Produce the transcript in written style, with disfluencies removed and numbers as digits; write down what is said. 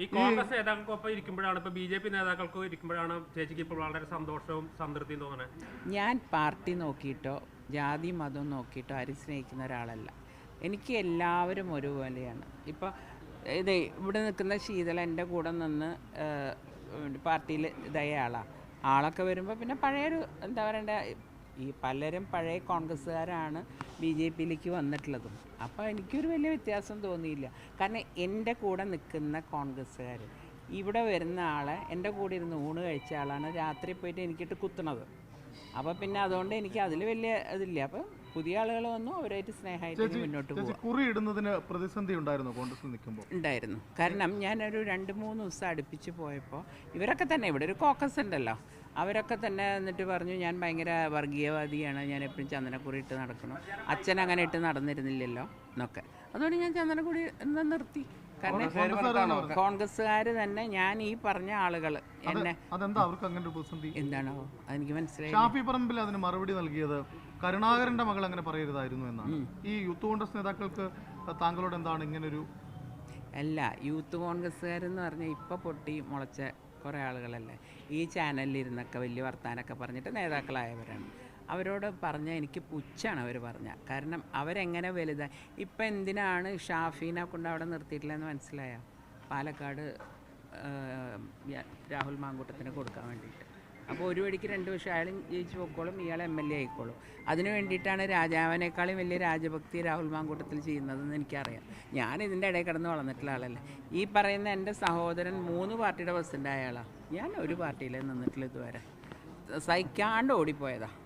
ഈ കോൺഗ്രസ് നേതാക്കൾക്കൊപ്പം ഇരിക്കുമ്പോഴാണ് ഇപ്പോൾ BJP നേതാക്കൾക്ക് ഇരിക്കുമ്പോഴാണ് ചേച്ചിക്ക് ഇപ്പോൾ വളരെ സന്തോഷവും സംതൃപ്തിയും തോന്നണേ? ഞാൻ പാർട്ടി നോക്കിയിട്ടോ ജാതി മതം നോക്കിയിട്ടോ ആരും സ്നേഹിക്കുന്ന ഒരാളല്ല. എനിക്ക് എല്ലാവരും ഒരുപോലെയാണ്. ഇപ്പോൾ ഇത് ഇവിടെ നിൽക്കുന്ന ശീതള എൻ്റെ കൂടെ നിന്ന് പാർട്ടിയിൽ ഇതായ ആളൊക്കെ വരുമ്പോൾ പിന്നെ പഴയൊരു എന്താ പറയണ്ട, ഈ പലരും പഴയ കോൺഗ്രസ്സുകാരാണ് BJPയിലേക്ക് വന്നിട്ടുള്ളതും. അപ്പോൾ എനിക്കൊരു വലിയ വ്യത്യാസം തോന്നിയില്ല. കാരണം എൻ്റെ കൂടെ നിൽക്കുന്ന കോൺഗ്രസ്സുകാർ ഇവിടെ വരുന്ന ആളെ എൻ്റെ കൂടെ ഇരുന്ന് ഊണ് കഴിച്ച ആളാണ് രാത്രി പോയിട്ട് എനിക്കിട്ട് കുത്തണത്. അപ്പോൾ പിന്നെ അതുകൊണ്ട് എനിക്ക് അതിൽ വലിയ ഇതില്ല. അപ്പം പുതിയ ആളുകൾ വന്നു, അവരായിട്ട് സ്നേഹമായിട്ട് മുന്നോട്ട് പോകും. കുറി ഇടുന്നതിന് പ്രതിസന്ധി ഉണ്ടായിരുന്നു കോൺഗ്രസിൽ നിൽക്കുമ്പോൾ? ഉണ്ടായിരുന്നു. കാരണം ഞാനൊരു 2-3 ദിവസം അടുപ്പിച്ച് പോയപ്പോൾ ഇവരൊക്കെ തന്നെ, ഇവിടെ ഒരു കോക്കസ് ഉണ്ടല്ലോ, അവരൊക്കെ തന്നെ എന്നിട്ട് പറഞ്ഞു ഞാൻ ഭയങ്കര വർഗീയവാദിയാണ്, ഞാൻ എപ്പോഴും ചന്ദനക്കുറി ഇട്ട് നടക്കണം, അച്ഛൻ അങ്ങനെ ഇട്ട് നടന്നിരുന്നില്ലല്ലോ എന്നൊക്കെ. അതുകൊണ്ട് ഞാൻ ചന്ദനക്കുറി എന്താ നിർത്തി. കാരണം കോൺഗ്രസ്സുകാർ തന്നെ, ഞാൻ ഈ പറഞ്ഞ ആളുകൾ എന്നെ എന്താണോ അതെനിക്ക് മനസ്സിലായി. ഷാഫി പറമ്പിൽ അതിന് മറുപടി നൽകിയത് കരുണാകരന്റെ മകൾ അങ്ങനെ പറയരുതായിരുന്നു എന്നാണ്. ഈ യൂത്ത് കോൺഗ്രസ് നേതാക്കൾക്ക് താങ്കളോട് എന്താണ് ഇങ്ങനൊരു? അല്ല, യൂത്ത് കോൺഗ്രസ്സുകാരെന്ന് പറഞ്ഞാൽ ഇപ്പോൾ പൊട്ടി മുളച്ച കുറേ ആളുകളല്ലേ ഈ ചാനലിലിരുന്നൊക്കെ വലിയ വർത്താനൊക്കെ പറഞ്ഞിട്ട് നേതാക്കളായവരാണ്. അവരോട് പറഞ്ഞാൽ എനിക്ക് പുച്ഛാണ് അവർ പറഞ്ഞാൽ. കാരണം അവരെങ്ങനെ വലുതായി. ഇപ്പം എന്തിനാണ് ഷാഫീനെ കൊണ്ട് അവിടെ നിർത്തിയിട്ടില്ലെന്ന് മനസ്സിലായ? പാലക്കാട് രാഹുൽ മാങ്കൂട്ടത്തിന് കൊടുക്കാൻ വേണ്ടിയിട്ട്. അപ്പോൾ ഒരു വഴിക്ക് 2 വർഷം അയാളും ജയിച്ചു പോയിക്കോളും, ഇയാൾ MLA ആയിക്കോളും. അതിന് വേണ്ടിയിട്ടാണ് രാജാവിനേക്കാളും വലിയ രാജഭക്തി രാഹുൽ മാങ്കൂട്ടത്തിൽ ചെയ്യുന്നതെന്ന് എനിക്കറിയാം. ഞാൻ ഇതിൻ്റെ ഇടയിൽ കിടന്ന് വളർന്നിട്ടുള്ള ആളല്ലേ. ഈ പറയുന്ന എൻ്റെ സഹോദരൻ 3 പാർട്ടിയുടെ പ്രസിഡൻ്റ് ആയ ആളാണ്. ഞാൻ ഒരു പാർട്ടിയിലേ നിന്നിട്ടില്ല ഇതുവരെ. സഹിക്കാണ്ട് ഓടിപ്പോയതാണ്.